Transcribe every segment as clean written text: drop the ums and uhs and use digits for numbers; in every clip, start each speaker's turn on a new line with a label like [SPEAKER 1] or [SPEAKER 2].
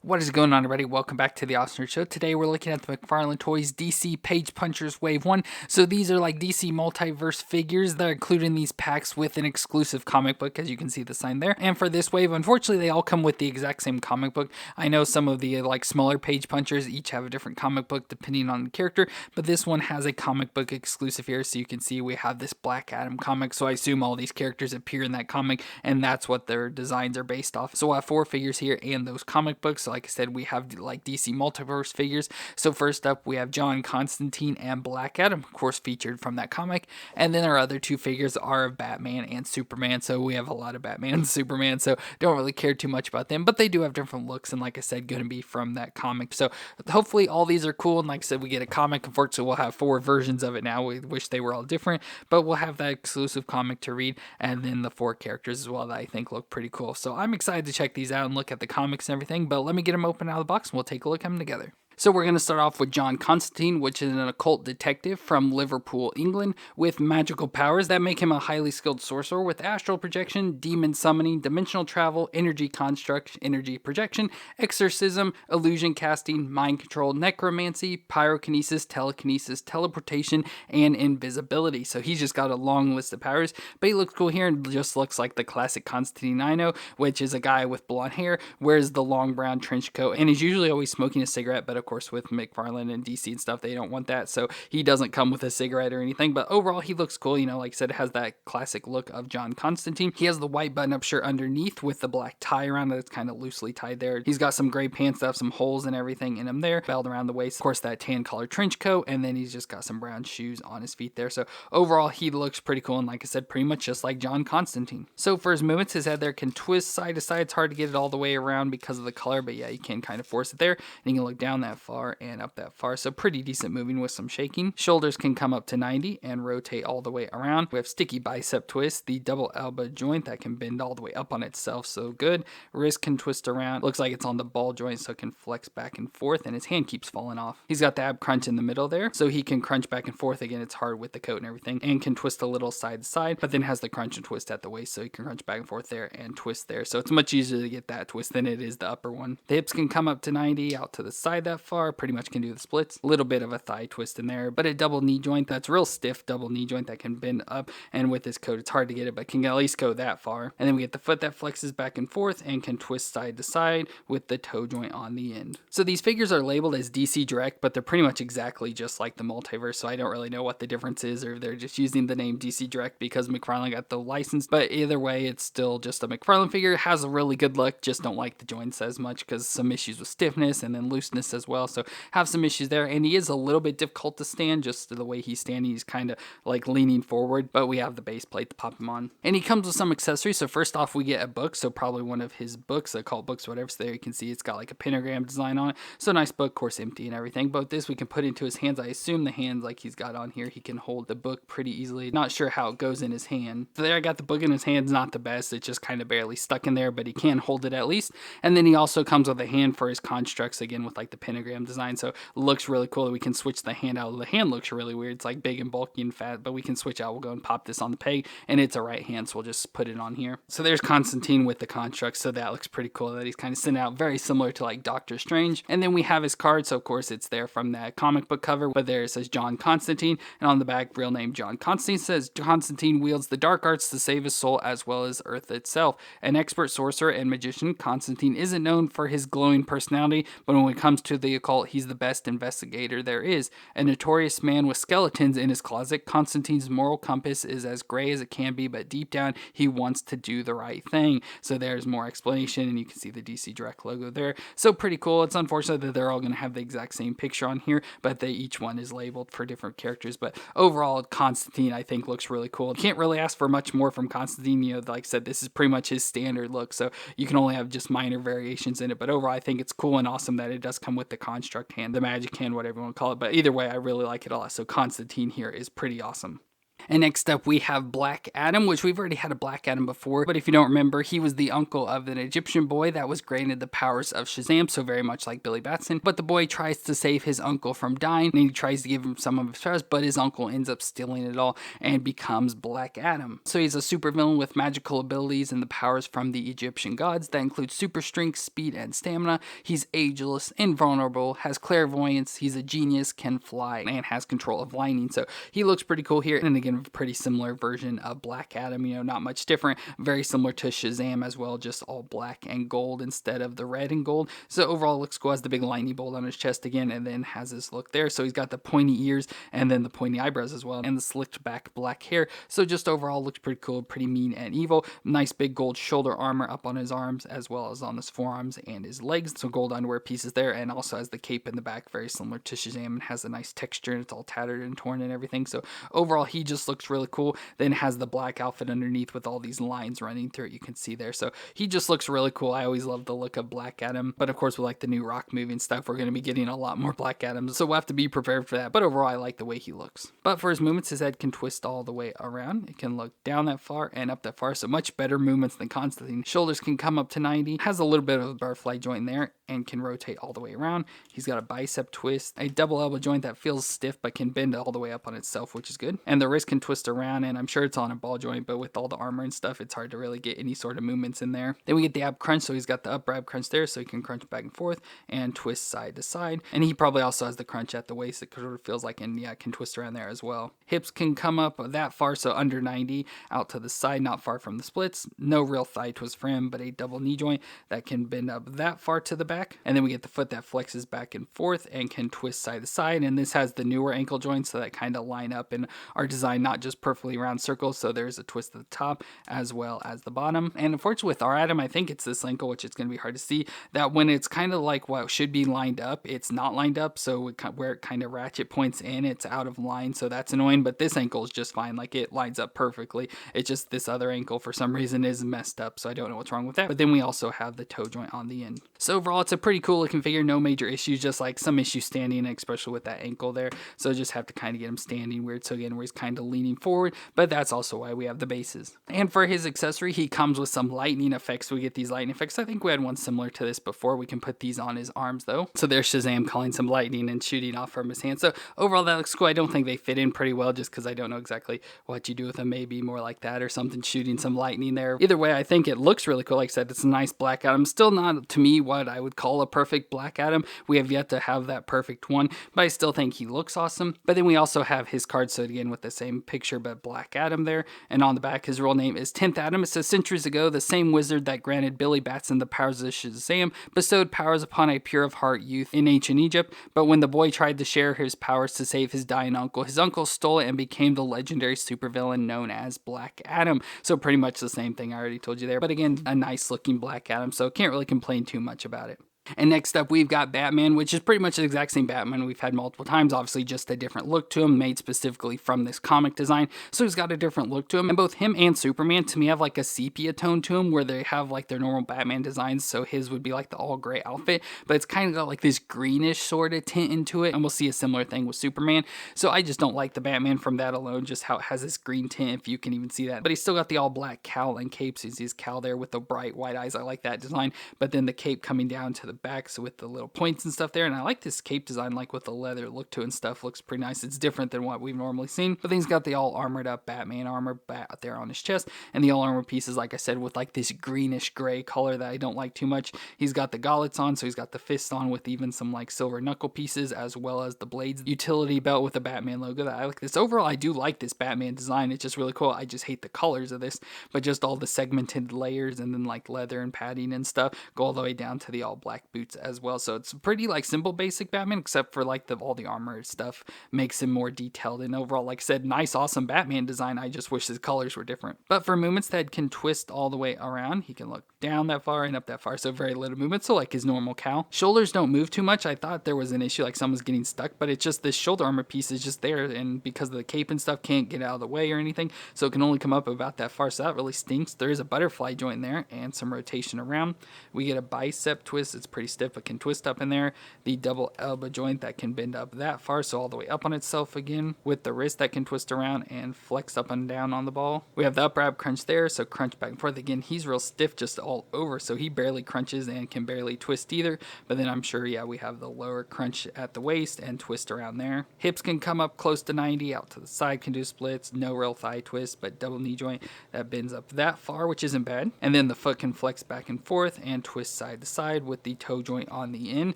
[SPEAKER 1] What is going on, everybody? Welcome back to the Awesome Nerd Show. Today we're looking at the McFarlane Toys DC Page Punchers Wave 1. So these are like DC Multiverse figures that are included in these packs with an exclusive comic book, as you can see the sign there. And for this wave, unfortunately, they all come with the exact same comic book. I know some of the like smaller Page Punchers each have a different comic book depending on the character, but this one has a comic book exclusive here. So you can see we have this Black Adam comic. So I assume all these characters appear in that comic, and that's what their designs are based off. So we'll have 4 figures here and those comic books. So like I said, we have like DC Multiverse figures. So first up, we have John Constantine and Black Adam, of course, featured from that comic. And then our other 2 figures are Batman and Superman. So we have a lot of Batman and Superman, so don't really care too much about them, but they do have different looks, and like I said, going to be from that comic. So hopefully all these are cool, and like I said, we get a comic. Unfortunately, we'll have 4 versions of it now. We wish they were all different, but we'll have that exclusive comic to read, and then the 4 characters as well that I think look pretty cool. So I'm excited to check these out and look at the comics and everything, but let me get them open out of the box and we'll take a look at them together. So we're going to start off with John Constantine, which is an occult detective from Liverpool, England, with magical powers that make him a highly skilled sorcerer with astral projection, demon summoning, dimensional travel, energy construct, energy projection, exorcism, illusion casting, mind control, necromancy, pyrokinesis, telekinesis, teleportation, and invisibility. So he's just got a long list of powers, but he looks cool here and just looks like the classic Constantine I know, which is a guy with blonde hair, wears the long brown trench coat, and is usually always smoking a cigarette, but of course with McFarlane and DC and stuff, they don't want that, so he doesn't come with a cigarette or anything. But overall, he looks cool. You know, like I said, it has that classic look of John Constantine. He has the white button-up shirt underneath with the black tie around it. It's kind of loosely tied there. He's got some gray pants that have some holes and everything in them there, belt around the waist. Of course, that tan color trench coat, and then he's just got some brown shoes on his feet there. So overall, he looks pretty cool, and like I said, pretty much just like John Constantine. So for his movements, his head there can twist side to side. It's hard to get it all the way around because of the color, but yeah, you can kind of force it there, and you can look down that far and up that far, so pretty decent moving with some shaking. Shoulders can come up to 90 and rotate all the way around. We have sticky bicep twist, the double elbow joint that can bend all the way up on itself, so good. Wrist can twist around, looks like it's on the ball joint, so it can flex back and forth, and his hand keeps falling off. He's got the ab crunch in the middle there, so he can crunch back and forth. Again, it's hard with the coat and everything, and can twist a little side to side, but then has the crunch and twist at the waist, so he can crunch back and forth there and twist there. So it's much easier to get that twist than it is the upper one. The hips can come up to 90, out to the side that far, pretty much can do the splits. A little bit of a thigh twist in there, but a double knee joint that's real stiff, double knee joint that can bend up, and with this coat it's hard to get it, but can at least go that far. And then we get the foot that flexes back and forth and can twist side to side with the toe joint on the end. So these figures are labeled as DC Direct, but they're pretty much exactly just like the multiverse, so I don't really know what the difference is, or if they're just using the name DC Direct because McFarlane got the license. But either way, it's still just a McFarlane figure. It has a really good look, just don't like the joints as much because some issues with stiffness and then looseness as well, so have some issues there. And he is a little bit difficult to stand, just the way he's standing. He's kind of like leaning forward, but we have the base plate to pop him on. And he comes with some accessories. So first off, we get a book, so probably one of his books, occult books, whatever. So there you can see it's got like a pentagram design on it. So nice book, of course empty and everything. But this we can put into his hands. I assume the hands like he's got on here, he can hold the book pretty easily. Not sure how it goes in his hand. So there I got the book in his hands, not the best. It's just kind of barely stuck in there, but he can hold it at least. And then he also comes with a hand for his constructs, again with like the pentagram design. So it looks really cool that we can switch the hand out. The hand looks really weird. It's like big and bulky and fat, but we can switch out. We'll go and pop this on the peg, and it's a right hand, so we'll just put it on here. So there's Constantine with the construct, so that looks pretty cool that he's kind of sent out, very similar to like Doctor Strange. And then we have his card, so of course it's there from that comic book cover, but there it says John Constantine, and on the back, real name John Constantine, says Constantine wields the dark arts to save his soul as well as Earth itself. An expert sorcerer and magician, Constantine isn't known for his glowing personality, but when it comes to the occult, he's the best investigator there is. A notorious man with skeletons in his closet, Constantine's moral compass is as gray as it can be, but deep down he wants to do the right thing. So there's more explanation, and you can see the DC Direct logo there. So pretty cool. It's unfortunate that they're all going to have the exact same picture on here, but each one is labeled for different characters. But overall, Constantine I think looks really cool. You can't really ask for much more from Constantine. You know, like I said, this is pretty much his standard look, so you can only have just minor variations in it. But overall, I think it's cool and awesome that it does come with the construct hand, the magic hand, whatever you want to call it. But either way, I really like it a lot. So Constantine here is pretty awesome. And next up we have Black Adam, which we've already had a Black Adam before, but if you don't remember, he was the uncle of an Egyptian boy that was granted the powers of Shazam, so very much like Billy Batson. But the boy tries to save his uncle from dying, and he tries to give him some of his powers, but his uncle ends up stealing it all and becomes Black Adam. So he's a supervillain with magical abilities and the powers from the Egyptian gods that include super strength, speed, and stamina. He's ageless, invulnerable, has clairvoyance, he's a genius, can fly, and has control of lightning. So he looks pretty cool here, and again, pretty similar version of Black Adam, you know, not much different, very similar to Shazam as well, just all black and gold instead of the red and gold. So overall looks cool, has the big lightning bolt on his chest again, and then has this look there. So he's got the pointy ears and then the pointy eyebrows as well, and the slicked back black hair. So just overall looks pretty cool, pretty mean and evil. Nice big gold shoulder armor up on his arms as well as on his forearms and his legs. So gold underwear pieces there, and also has the cape in the back, very similar to Shazam, and has a nice texture, and it's all tattered and torn and everything. So overall he just looks really cool. Then has the black outfit underneath with all these lines running through it, you can see there. So he just looks really cool. I always love the look of Black Adam, but of course with like the new Rock movie and stuff, we're going to be getting a lot more Black Adams, so we'll have to be prepared for that. But overall I like the way he looks. But for his movements, his head can twist all the way around. It can look down that far and up that far, so much better movements than Constantine. Shoulders can come up to 90, has a little bit of a butterfly joint there, and can rotate all the way around. He's got a bicep twist, a double elbow joint that feels stiff but can bend all the way up on itself, which is good. And the wrist can twist around, and I'm sure it's on a ball joint, but with all the armor and stuff, it's hard to really get any sort of movements in there. Then we get the ab crunch, so he's got the upper ab crunch there, so he can crunch back and forth and twist side to side. And he probably also has the crunch at the waist, it sort of feels like, and yeah, can twist around there as well. Hips can come up that far, so under 90, out to the side, not far from the splits. No real thigh twist for him, but a double knee joint that can bend up that far to the back. And then we get the foot that flexes back and forth and can twist side to side. And this has the newer ankle joints, so that kind of line up and are designed not just perfectly round circles, so there's a twist at the top as well as the bottom. And unfortunately with our Adam, I think it's this ankle, which it's going to be hard to see, that when it's kind of like what should be lined up, it's not lined up, so where it kind of ratchet points in, it's out of line, so that's annoying. But this ankle is just fine, like it lines up perfectly. It's just this other ankle for some reason is messed up, so I don't know what's wrong with that. But then we also have the toe joint on the end. So overall it's a pretty cool looking figure, no major issues, just like some issues standing, especially with that ankle there, so just have to kind of get him standing weird, so again where he's kind of leaning forward, but that's also why we have the bases. And for his accessory, he comes with some lightning effects. We get these lightning effects, I think we had one similar to this before. We can put these on his arms though, so there's Shazam calling some lightning and shooting off from his hand. So overall that looks cool. I don't think they fit in pretty well, just because I don't know exactly what you do with them, maybe more like that or something, shooting some lightning there. Either way, I think it looks really cool. Like I said, it's a nice Black Adam, still not to me what I would call a perfect Black Adam. We have yet to have that perfect one, but I still think he looks awesome. But then we also have his card, so again with the same picture but Black Adam there, and on the back his real name is 10th Adam. It says centuries ago the same wizard that granted Billy Batson the powers of Shazam bestowed powers upon a pure of heart youth in ancient Egypt, but when the boy tried to share his powers to save his dying uncle, his uncle stole it and became the legendary supervillain known as Black Adam. So pretty much the same thing I already told you there, but again a nice looking Black Adam, so can't really complain too much about it. And next up we've got Batman, which is pretty much the exact same Batman we've had multiple times, obviously just a different look to him, made specifically from this comic design, so he's got a different look to him. And both him and Superman to me have like a sepia tone to him, where they have like their normal Batman designs, so his would be like the all gray outfit, but it's kind of got like this greenish sort of tint into it, and we'll see a similar thing with Superman. So I just don't like the Batman from that alone, just how it has this green tint, if you can even see that. But he's still got the all black cowl and cape, so he's his cowl there with the bright white eyes. I like that design, but then the cape coming down to the back, so with the little points and stuff there. And I like this cape design, like with the leather look to it and stuff, looks pretty nice. It's different than what we've normally seen, but then he's got the all armored up Batman armor bat there on his chest, and the all armor pieces, like I said, with like this greenish gray color that I don't like too much. He's got the gauntlets on, so he's got the fists on with even some like silver knuckle pieces, as well as the blades utility belt with the Batman logo. That I like this. Overall I do like this Batman design, it's just really cool. I just hate the colors of this, but just all the segmented layers and then like leather and padding and stuff go all the way down to the all black boots as well. So it's pretty like simple basic Batman, except for like all the armor stuff makes him more detailed. And overall, like I said, nice awesome Batman design. I just wish his colors were different. But for movements that can twist all the way around, he can look down that far and up that far, so very little movement, so like his normal cowl. Shoulders don't move too much. I thought there was an issue like someone's getting stuck, but it's just this shoulder armor piece is just there, and because of the cape and stuff can't get out of the way or anything, so it can only come up about that far, so that really stinks. There is a butterfly joint there and some rotation around. We get a bicep twist. It's pretty stiff but can twist up in there. The double elbow joint that can bend up that far, so all the way up on itself again, with the wrist that can twist around and flex up and down on the ball. We have the upper ab crunch there, so crunch back and forth. Again, he's real stiff just all over, so he barely crunches and can barely twist either. But then I'm sure, yeah, we have the lower crunch at the waist and twist around there. Hips can come up close to 90, out to the side can do splits, no real thigh twist, but double knee joint that bends up that far, which isn't bad. And then the foot can flex back and forth and twist side to side with the toe joint on the end.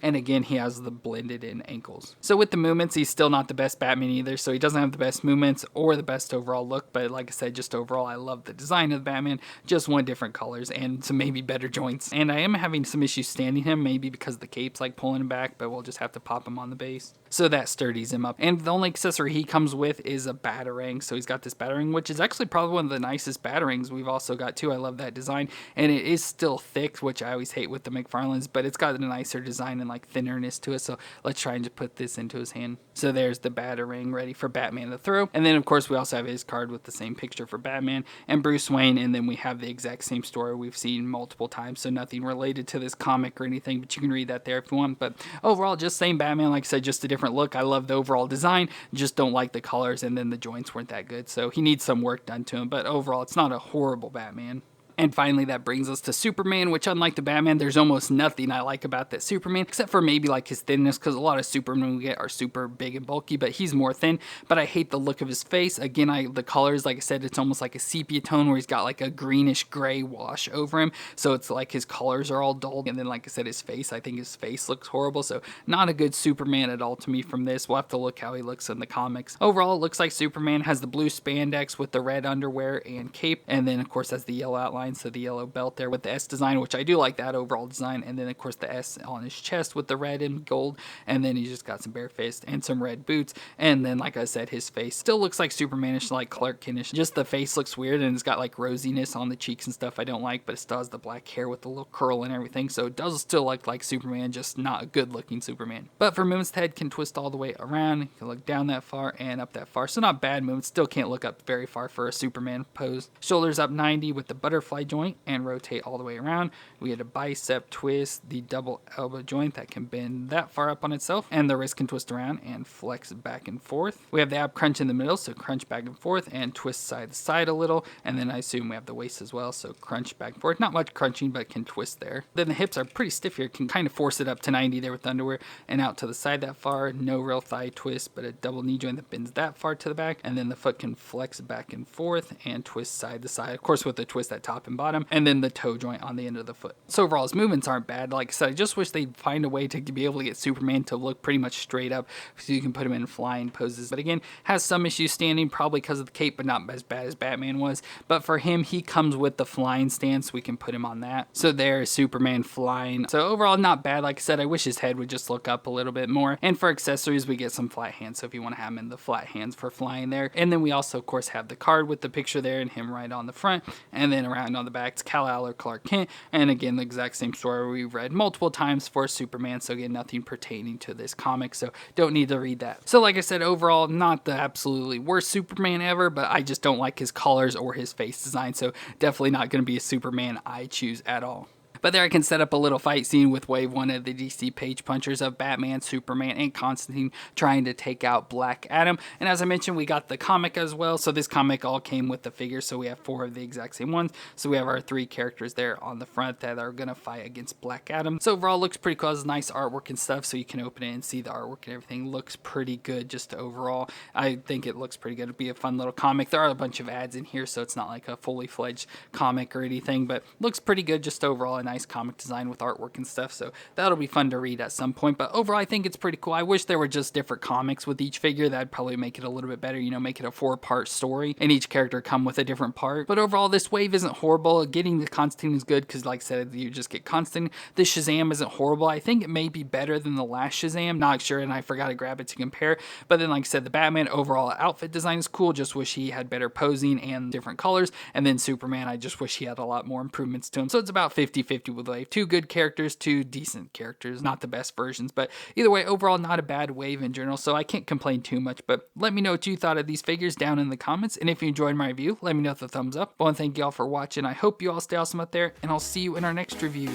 [SPEAKER 1] And again, he has the blended in ankles. So with the movements, he's still not the best Batman either, so he doesn't have the best movements or the best overall look, but like I said, just overall, I love the design of the Batman, just want different colors and some maybe better joints. And I am having some issues standing him, maybe because the cape's like pulling him back, but we'll just have to pop him on the base. So that sturdies him up. And the only accessory he comes with is a batarang. So he's got this batarang, which is actually probably one of the nicest batarangs we've also got too. I love that design. And it is still thick, which I always hate with the McFarlanes, but it's got a nicer design and like thinnerness to it. So let's try and just put this into his hand. So there's the batarang ready for Batman to throw. And then of course we also have his card with the same picture for Batman and Bruce Wayne. And then we have the exact same story we've seen multiple times. So nothing related to this comic or anything, but you can read that there if you want. But overall, just same Batman, like I said, just a different look. I love the overall design, just don't like the colors, and then the joints weren't that good, so he needs some work done to him, but overall it's not a horrible Batman. And finally, that brings us to Superman, which unlike the Batman, there's almost nothing I like about that Superman, except for maybe like his thinness, because a lot of Supermen we get are super big and bulky, but he's more thin. But I hate the look of his face. Again, the colors, like I said, it's almost like a sepia tone where he's got like a greenish gray wash over him. So it's like his colors are all dulled. And then, like I said, his face, I think his face looks horrible. So not a good Superman at all to me from this. We'll have to look how he looks in the comics. Overall, it looks like Superman has the blue spandex with the red underwear and cape. And then, of course, has the yellow outline. So the yellow belt there with the S design, which I do like that overall design. And then of course the S on his chest with the red and gold. And then he's just got some barefaced and some red boots. And then, like I said, his face still looks like Supermanish, like Clark Kentish. Just the face looks weird and it's got like rosiness on the cheeks and stuff I don't like, but it still has the black hair with the little curl and everything. So it does still look like Superman, just not a good looking Superman. But for movements, the head can twist all the way around. You can look down that far and up that far. So not bad movements. Still can't look up very far for a Superman pose. Shoulders up 90 with the butterfly joint and rotate all the way around. We had a bicep twist, the double elbow joint that can bend that far up on itself, and the wrist can twist around and flex back and forth. We have the ab crunch in the middle, so crunch back and forth and twist side to side a little. And then I assume we have the waist as well, so crunch back and forth. Not much crunching, but can twist there. Then the hips are pretty stiff here, can kind of force it up to 90 there with the underwear and out to the side that far. No real thigh twist, but a double knee joint that bends that far to the back. And then the foot can flex back and forth and twist side to side, of course with the twist at top and bottom, and then the toe joint on the end of the foot. So overall, his movements aren't bad. Like I said, I just wish they'd find a way to be able to get Superman to look pretty much straight up so you can put him in flying poses. But again, has some issues standing, probably because of the cape, but not as bad as Batman was. But for him, he comes with the flying stance. We can put him on that. So there is Superman flying. So overall, not bad. Like I said, I wish his head would just look up a little bit more. And for accessories, we get some flat hands. So if you want to have him in the flat hands for flying there. And then we also, of course, have the card with the picture there and him right on the front. And then around on the back, it's Kal-El or Clark Kent. And again, the exact same story we've read multiple times for Superman. So again, nothing pertaining to this comic. So don't need to read that. So like I said, overall, not the absolutely worst Superman ever, but I just don't like his colors or his face design. So definitely not going to be a Superman I choose at all. But there I can set up a little fight scene with Wave 1 of the DC Page Punchers of Batman, Superman, and Constantine trying to take out Black Adam. And as I mentioned, we got the comic as well. So this comic all came with the figures. So we have 4 of the exact same ones. So we have our 3 characters there on the front that are going to fight against Black Adam. So overall, looks pretty cool. It's nice artwork and stuff. So you can open it and see the artwork and everything. Looks pretty good just overall. I think it looks pretty good. It'll be a fun little comic. There are a bunch of ads in here, so it's not like a fully fledged comic or anything, but looks pretty good just overall. A nice comic design with artwork and stuff. So that'll be fun to read at some point. But overall, I think it's pretty cool. I wish there were just different comics with each figure. That'd probably make it a little bit better, you know, make it a 4-part story and each character come with a different part. But overall, this wave isn't horrible. Getting the Constantine is good because, like I said, you just get Constantine. This Shazam isn't horrible. I think it may be better than the last Shazam. Not sure, and I forgot to grab it to compare. But then, like I said, the Batman overall outfit design is cool. Just wish he had better posing and different colors. And then Superman, I just wish he had a lot more improvements to him. So it's about 50-50 with Wave. 2 good characters, 2 decent characters. Not the best versions, but either way, overall, not a bad wave in general. So I can't complain too much. But let me know what you thought of these figures down in the comments. And if you enjoyed my review, let me know with a thumbs up. I want to thank you all for watching. I hope you all stay awesome out there, and I'll see you in our next review.